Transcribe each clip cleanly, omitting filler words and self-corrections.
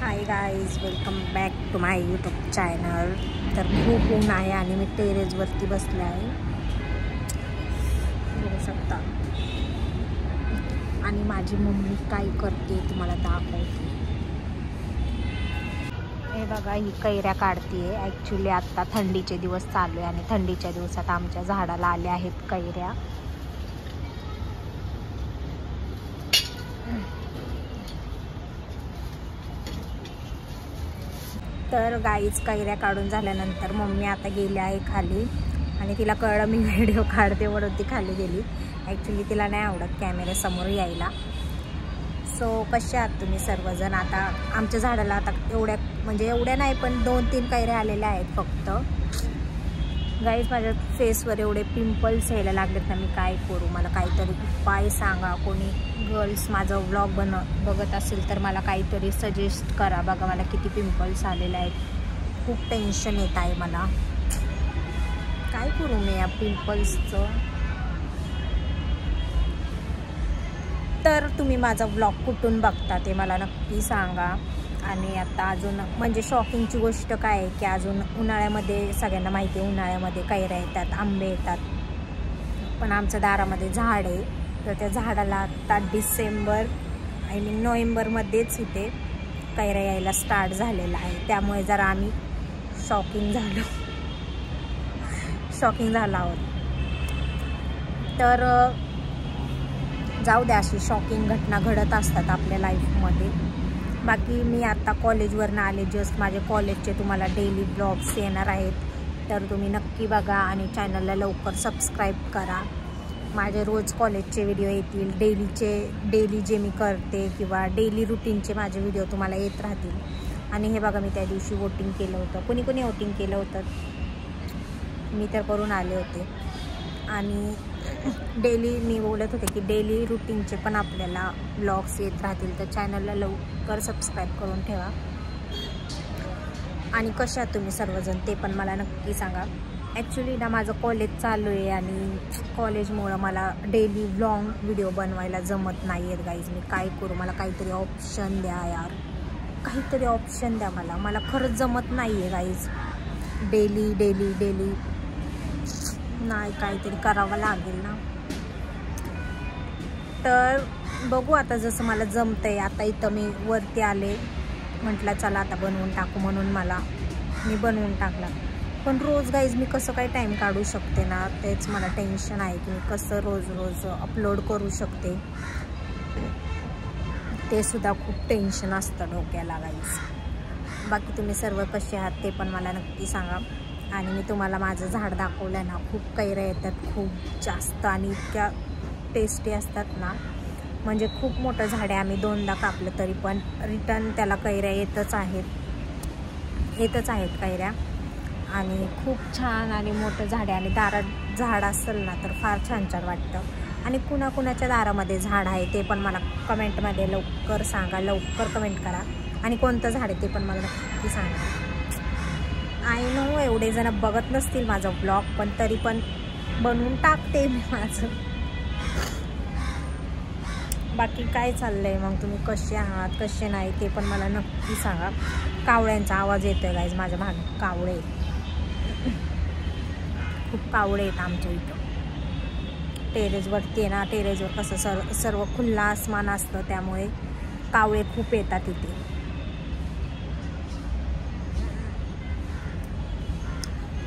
High guys, welcome back to my YouTube channel. तर खूप ऊन आहे आणि मी टेरेसवरती बसले आहे, बघू शकता. आणि माझी मम्मी काय करते तुम्हाला दाखवते. हे बघा, ही कैऱ्या काढते. ॲक्च्युली आत्ता थंडीचे दिवस चालू आहे आणि थंडीच्या दिवसात आमच्या झाडाला आल्या आहेत कैऱ्या. तर गाईच कैऱ्या काढून झाल्यानंतर मम्मी आता गेली आहे खाली आणि तिला कळलं मी व्हिडिओ काढते म्हणून ती खाली गेली. ॲक्च्युली तिला नाही आवडत कॅमेऱ्यासमोर यायला. सो कसे आहात तुम्ही सर्वजण? आता आमच्या झाडाला आता एवढ्या नाही पण 2-3 कैऱ्या आलेल्या आहेत फक्त. गाईज, माझ्या फेसवर एवढे पिंपल्स यायला लागलेत ना, मी काय करू? मला काहीतरी उपाय सांगा. कोणी गर्ल्स माझा व्लॉग बघत असेल तर मला काहीतरी सजेस्ट करा. बघा मला किती पिंपल्स आलेले आहेत, खूप टेन्शन येत आहे मला. काय करू मी या पिंपल्सचं? तर तुम्ही माझा व्लॉग कुठून बघता ते मला नक्की सांगा. आणि आता अजून म्हणजे शॉकिंगची गोष्ट काय आहे की अजून उन्हाळ्यामध्ये सगळ्यांना माहिती आहे, उन्हाळ्यामध्ये कैऱ्या येतात, आंबे येतात. पण आमच्या दारामध्ये झाड आहे, तर त्या झाडाला आता नोव्हेंबरमध्येच इथे कैऱ्या यायला स्टार्ट झालेला आहे. त्यामुळे जरा आम्ही शॉकिंग झालो आहोत. तर जाऊ द्या, अशी शॉकिंग घटना घडत असतात आपल्या लाईफमध्ये. बाकी मी आता कॉलेजवरनं आले जस्ट. माझे कॉलेजचे तुम्हाला डेली ब्लॉग्स येणार आहेत, तर तुम्ही नक्की बघा आणि चॅनलला लवकर सबस्क्राईब करा. माझे रोज कॉलेजचे व्हिडिओ येतील, डेली जे मी करते किंवा डेली रुटीनचे माझे व्हिडिओ तुम्हाला येत राहतील. आणि हे बघा, मी त्या दिवशी वोटिंग केलं होतं. कोणी वोटिंग केलं होतं? मी तर करून आले होते. आणि डेली मी बोलत होते की डेली रुटीनचे पण आपल्याला ब्लॉग्स येत राहतील, तर चॅनलला लवकर सबस्क्राईब करून ठेवा. आणि कशा आहात तुम्ही सर्वजण ते पण मला नक्की सांगा. ॲक्च्युली ना माझं कॉलेज चालू आहे आणि कॉलेजमुळं मला डेली व्लॉग व्हिडिओ बनवायला जमत नाही आहेत गाईज. मी काय करू? मला काहीतरी ऑप्शन द्या यार, काहीतरी ऑप्शन द्या मला खरंच जमत नाही आहे गाईज. डेली नाही, काहीतरी करावं लागेल ना. तर बघू आता जसं मला जमतंय. आता इथं मी वरती आले, म्हटलं चला आता बनवून टाकू, म्हणून मी बनवून टाकला. पण रोज गाईज मी कसं काय टाईम काढू शकते ना, तेच मला टेन्शन आहे की मी कसं रोज अपलोड करू शकते. ते सुद्धा खूप टेन्शन असतं डोक्याला गाईज. बाकी तुम्ही सर्व कसे आहात ते पण मला नक्की सांगा. आणि मी तुम्हाला माझं झाड दाखवलं ना, खूप कैऱ्या येतात, खूप जास्त, आणि इतक्या टेस्टी असतात ना. म्हणजे खूप मोठं झाड आहे, आम्ही 2दा कापलं तरी पण रिटर्न त्याला कैऱ्या येतच आहेत कैऱ्या. आणि खूप छान आणि मोठं झाड आहे. आणि दारात झाड असेल ना तर फार छान वाटतं. आणि कुणाच्या दारामध्ये झाड आहे ते पण मला कमेंटमध्ये लवकर सांगा, लवकर कमेंट करा. आणि कोणतं झाड आहे ते पण मला नक्की सांगा. आय नो एवढे जण बघत नसतील माझा ब्लॉग, पण तरी पण बनवून टाकते मी माझं. बाकी काय चाललंय मग? तुम्ही कसे आहात, कसे नाही ते पण मला नक्की सांगा. कावळ्यांचा आवाज येतोय गाईज, माझ्या भागात कावळे, खूप कावळे आहेत आमच्या इथं. टेरेसवरती आहे ना, टेरेसवर कसं सर्व खुल्ला आसमान असतं, त्यामुळे कावळे खूप येतात इथे.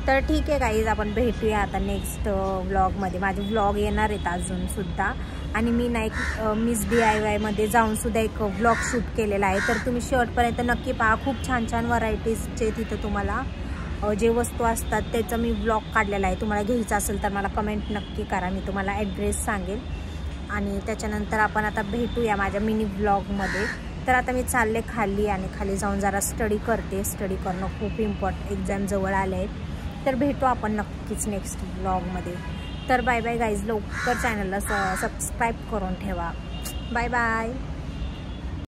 तर ठीक आहे गाईज, आपण भेटूया आता नेक्स्ट व्लॉगमध्ये. माझे व्लॉग येणार आहेत अजून सुद्धा. आणि मी ना एक मिस DIY जाऊन सुद्धा एक व्लॉग शूट केलेला आहे, तर तुम्ही शेवटपर्यंत नक्की पहा. खूप छान व्हरायटीजचे तिथं तुम्हाला जे वस्तू असतात त्याचं मी व्लॉग काढलेला आहे. तुम्हाला घ्यायचं असेल तर मला कमेंट नक्की करा, मी तुम्हाला ॲड्रेस सांगेल. आणि त्याच्यानंतर आपण आता भेटूया माझ्या मिनी व्लॉगमध्ये. तर आता मी चालले खाली, आणि खाली जाऊन जरा स्टडी करणं खूप इम्पॉर्टंट, एक्झाम जवळ आले आहेत. तर भेटू आपण नक्कीच नेक्स्ट व्लॉगमध्ये. तर बाय गाईज, लवकर चॅनलला सबस्क्राईब करून ठेवा. बाय.